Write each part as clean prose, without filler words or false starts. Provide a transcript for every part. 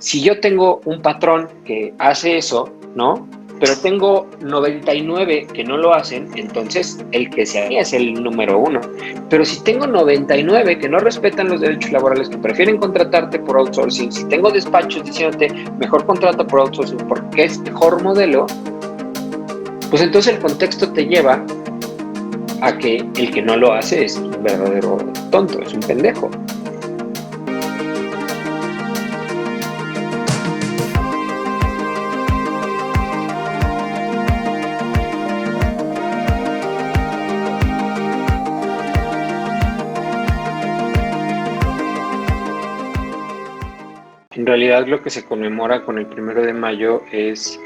Si yo tengo un patrón que hace eso, ¿no? Pero tengo 99 que no lo hacen, entonces el que se haría es el número 1. Pero si tengo 99 que no respetan los derechos laborales, que prefieren contratarte por outsourcing, si tengo despachos diciéndote mejor contrata por outsourcing porque es mejor modelo, pues entonces el contexto te lleva a que el que no lo hace es un verdadero tonto, es un pendejo. En realidad lo que se conmemora con el 1 de mayo es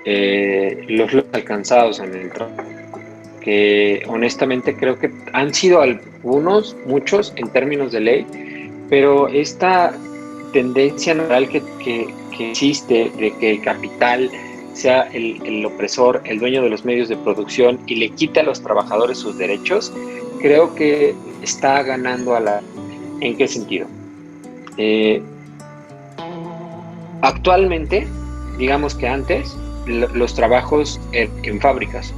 los logros alcanzados en el trabajo, que honestamente creo que han sido algunos, muchos en términos de ley, pero esta tendencia natural que existe de que el capital sea el opresor, el dueño de los medios de producción y le quite a los trabajadores sus derechos, creo que está ganando a la... ¿En qué sentido? Actualmente, digamos que antes, los trabajos en fábricas.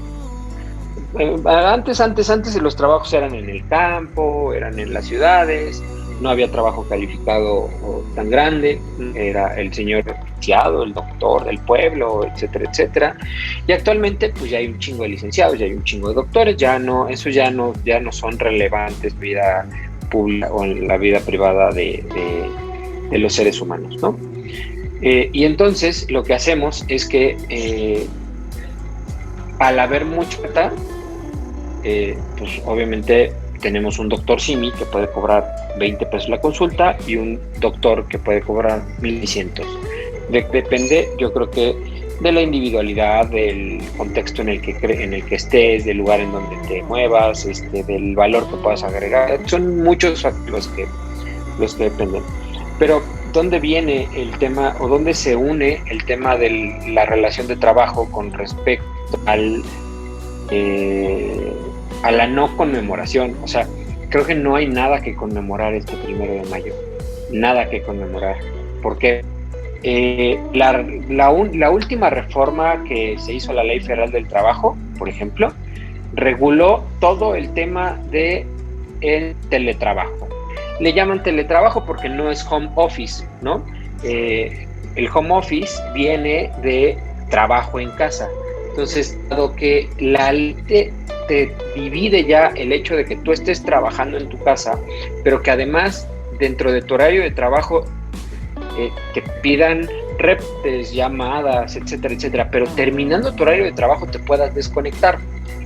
Antes los trabajos eran en el campo, eran en las ciudades, no había trabajo calificado tan grande, era el señor licenciado, el doctor del pueblo, etcétera, etcétera. Y actualmente pues ya hay un chingo de licenciados, ya hay un chingo de doctores, ya no son relevantes en vida pública o en la vida privada de los seres humanos, ¿no? Y entonces lo que hacemos es que al haber mucho data, pues obviamente tenemos un doctor Simi que puede cobrar 20 pesos la consulta y un doctor que puede cobrar 1,600. Depende, yo creo que de la individualidad, del contexto en el que estés, del lugar en donde te muevas, del valor que puedas agregar. Son muchos factores los que dependen. Pero ¿dónde viene el tema o dónde se une el tema de la relación de trabajo con respecto a la no conmemoración? O sea, creo que no hay nada que conmemorar este 1 de mayo. Nada que conmemorar. Porque la última reforma que se hizo a la Ley Federal del Trabajo, por ejemplo, reguló todo el tema del teletrabajo. Le llaman teletrabajo porque no es home office, ¿no? El home office viene de trabajo en casa. Entonces, dado que la ley te divide ya el hecho de que tú estés trabajando en tu casa, pero que además dentro de tu horario de trabajo te pidan reportes, llamadas, etcétera, etcétera, pero terminando tu horario de trabajo te puedas desconectar,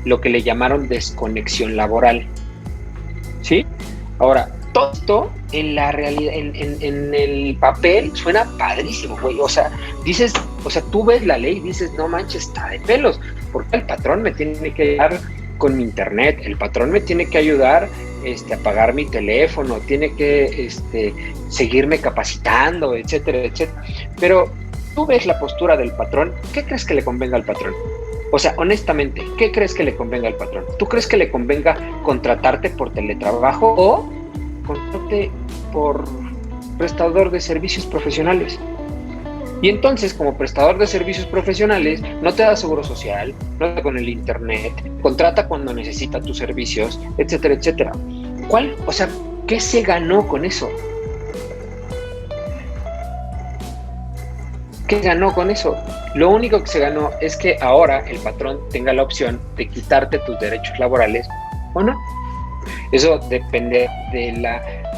lo que le llamaron desconexión laboral, ¿sí? Ahora, todo esto en la realidad, en el papel suena padrísimo, güey. O sea, tú ves la ley y dices, no manches, está de pelos, porque el patrón me tiene que ayudar con mi internet, el patrón me tiene que ayudar a pagar mi teléfono, tiene que seguirme capacitando, etcétera, etcétera. Pero tú ves la postura del patrón, ¿qué crees que le convenga al patrón? O sea, honestamente, ¿qué crees que le convenga al patrón? ¿Tú crees que le convenga contratarte por teletrabajo o contratarte por prestador de servicios profesionales? Y entonces, como prestador de servicios profesionales, no te da seguro social, no te da con el internet, contrata cuando necesita tus servicios, etcétera, etcétera. ¿Qué se ganó con eso? ¿Qué ganó con eso? Lo único que se ganó es que ahora el patrón tenga la opción de quitarte tus derechos laborales o no. Eso depende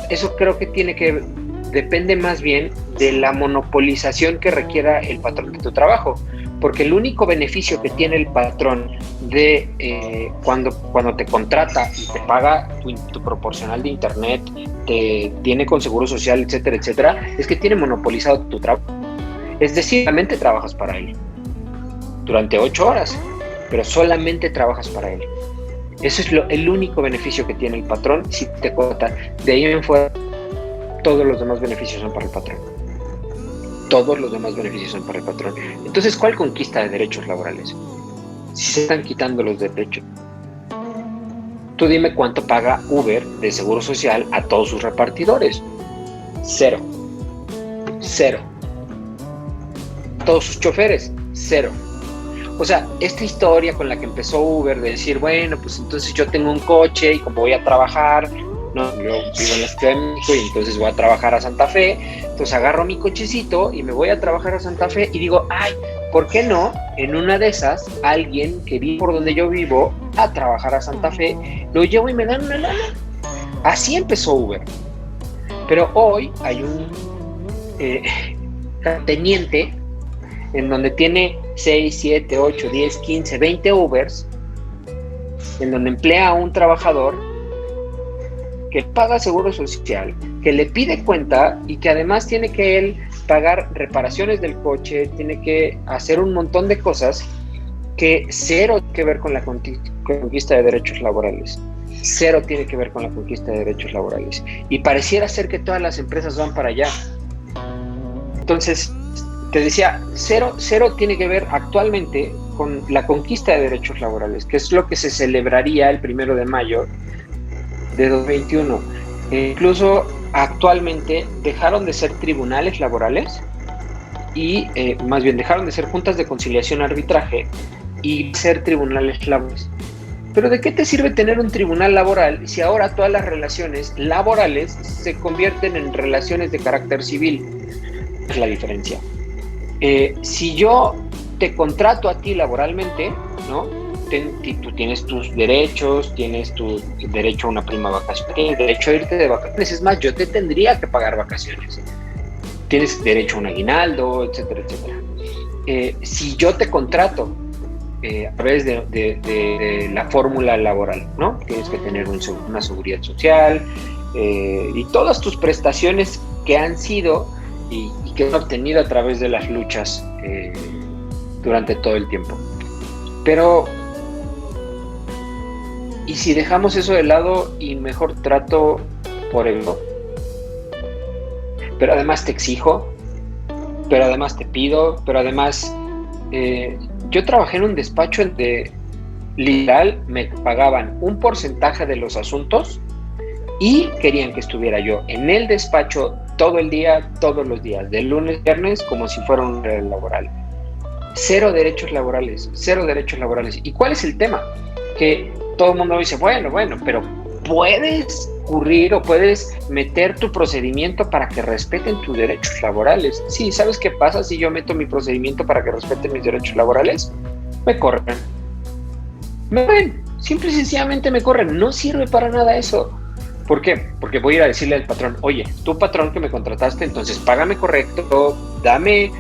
eso creo que depende más bien de la monopolización que requiera el patrón de tu trabajo, porque el único beneficio que tiene el patrón de cuando te contrata y te paga tu proporcional de internet, te tiene con seguro social, etcétera, etcétera, es que tiene monopolizado tu trabajo. Es decir, solamente trabajas para él durante 8 horas, pero solamente trabajas para él. Eso es el único beneficio que tiene el patrón si te corta. De ahí en fuera, todos los demás beneficios son para el patrón. Todos los demás beneficios son para el patrón. Entonces, ¿cuál conquista de derechos laborales? Si se están quitando los derechos. Tú dime cuánto paga Uber de seguro social a todos sus repartidores. Cero. cero. Todos sus choferes, cero. O sea, esta historia con la que empezó Uber de decir, bueno, pues entonces yo tengo un coche y como voy a trabajar, no, yo vivo en la Ciudad de México y entonces voy a trabajar a Santa Fe, entonces agarro mi cochecito y me voy a trabajar a Santa Fe y digo, ay, ¿por qué no? En una de esas, alguien que vive por donde yo vivo a trabajar a Santa Fe, lo llevo y me dan una lana. Así empezó Uber. Pero hoy hay un teniente en donde tiene 6, 7, 8, 10, 15, 20 Ubers, en donde emplea a un trabajador que paga seguro social, que le pide cuenta y que además tiene que él pagar reparaciones del coche, tiene que hacer un montón de cosas que cero tiene que ver con la conquista de derechos laborales. Cero tiene que ver con la conquista de derechos laborales. Y pareciera ser que todas las empresas van para allá. Entonces, te decía, cero tiene que ver actualmente con la conquista de derechos laborales, que es lo que se celebraría el 1 de mayo de 2021. Incluso actualmente dejaron de ser tribunales laborales y más bien dejaron de ser juntas de conciliación y arbitraje y ser tribunales laborales. Pero ¿de qué te sirve tener un tribunal laboral si ahora todas las relaciones laborales se convierten en relaciones de carácter civil? Es la diferencia. Si yo te contrato a ti laboralmente, ¿no? Tú tienes tus derechos, tienes tu derecho a una prima vacación, tienes derecho a irte de vacaciones, es más, yo te tendría que pagar vacaciones, tienes derecho a un aguinaldo, etcétera, etcétera. Si yo te contrato a través de la fórmula laboral, ¿no? Tienes que tener una seguridad social y todas tus prestaciones que han sido y que han obtenido a través de las luchas durante todo el tiempo. Pero, ¿y si dejamos eso de lado y mejor trato por ego? Pero además te exijo, pero además te pido, pero además yo trabajé en un despacho donde literal me pagaban un porcentaje de los asuntos y querían que estuviera yo en el despacho todo el día, todos los días, de lunes a viernes, como si fuera un horario laboral. Cero derechos laborales, cero derechos laborales. ¿Y cuál es el tema? Que todo el mundo dice, bueno, pero puedes ocurrir o puedes meter tu procedimiento para que respeten tus derechos laborales. Sí, ¿sabes qué pasa si yo meto mi procedimiento para que respeten mis derechos laborales? Me corren. Me corren. Simple y sencillamente me corren. No sirve para nada eso. ¿Por qué? Porque voy a ir a decirle al patrón, oye, tú patrón que me contrataste, entonces págame correcto, dame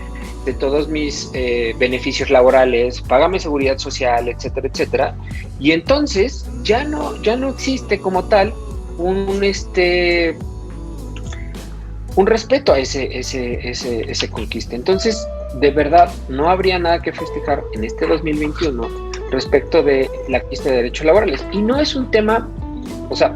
de todos mis beneficios laborales, págame seguridad social, etcétera, etcétera. Y entonces ya no existe como tal un respeto a ese conquista. Entonces, de verdad, no habría nada que festejar en este 2021 respecto de la conquista de derechos laborales. Y no es un tema, o sea,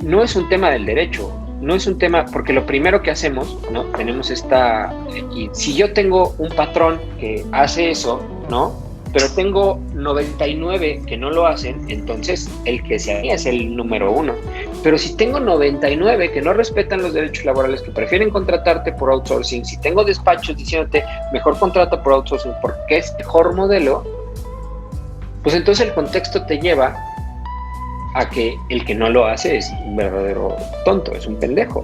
no es un tema del derecho, no es un tema, porque lo primero que hacemos, ¿no? Tenemos y si yo tengo un patrón que hace eso, ¿no? Pero tengo 99 que no lo hacen, entonces el que se haría es el número 1. Pero si tengo 99 que no respetan los derechos laborales, que prefieren contratarte por outsourcing, si tengo despachos diciéndote mejor contrata por outsourcing porque es mejor modelo, pues entonces el contexto te lleva a que el que no lo hace es un verdadero tonto, es un pendejo.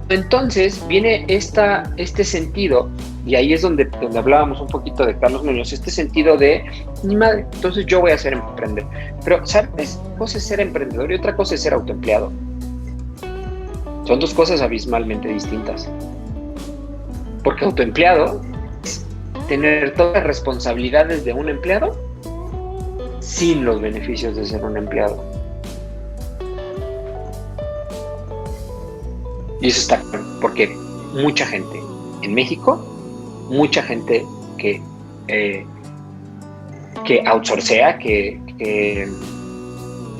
Entonces viene este sentido, y ahí es donde hablábamos un poquito de Carlos Muñoz, este sentido de, mi madre, entonces yo voy a ser emprendedor. Pero, ¿sabes? Una cosa es ser emprendedor y otra cosa es ser autoempleado. Son dos cosas abismalmente distintas. Porque autoempleado es tener todas las responsabilidades de un empleado sin los beneficios de ser un empleado. Y eso está claro, porque mucha gente en México, mucha gente que outsourcea, que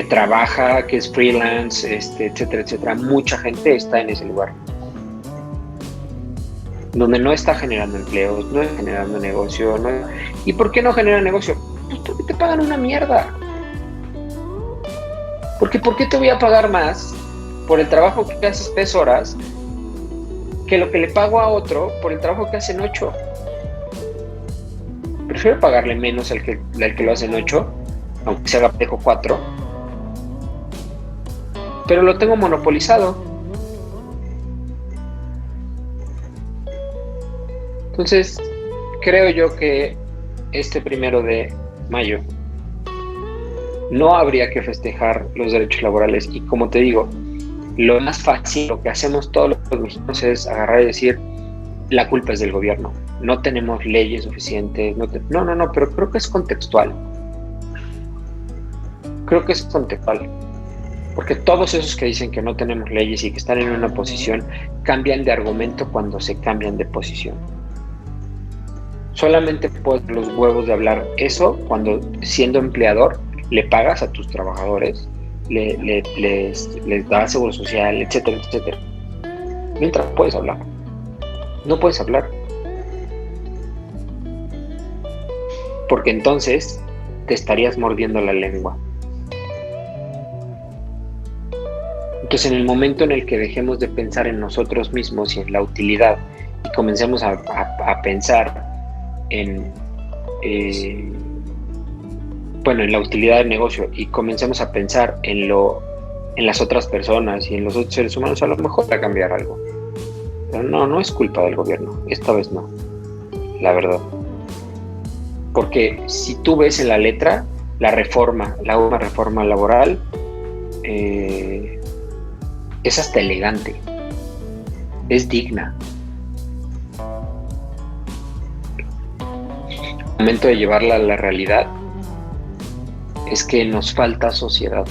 trabaja, que es freelance, etcétera, etcétera, mucha gente está en ese lugar. Donde no está generando empleos, no está generando negocio. ¿Y por qué no genera negocio? Pues porque te pagan una mierda. Porque ¿por qué te voy a pagar más por el trabajo que haces 3 horas que lo que le pago a otro por el trabajo que hacen 8. Prefiero pagarle menos al que lo hacen 8, aunque se haga dejo 4, pero lo tengo monopolizado. Entonces, creo yo que este 1 de mayo no habría que festejar los derechos laborales. Y como te digo, lo más fácil, lo que hacemos todos los mexicanos es agarrar y decir, la culpa es del gobierno, no tenemos leyes suficientes, no, pero creo que es contextual. Porque todos esos que dicen que no tenemos leyes y que están en una posición, cambian de argumento cuando se cambian de posición. Solamente puedes tener los huevos de hablar eso cuando, siendo empleador, le pagas a tus trabajadores, les das seguro social, etcétera, etcétera. Mientras puedes hablar. No puedes hablar. Porque entonces te estarías mordiendo la lengua. Entonces, en el momento en el que dejemos de pensar en nosotros mismos y en la utilidad y comencemos a pensar en la utilidad del negocio y comencemos a pensar en las otras personas y en los otros seres humanos, a lo mejor va a cambiar algo. Pero no es culpa del gobierno, esta vez no, la verdad. Porque si tú ves en la letra, la última reforma laboral, es hasta elegante, es digna. El momento de llevarla a la realidad es que nos falta sociedad.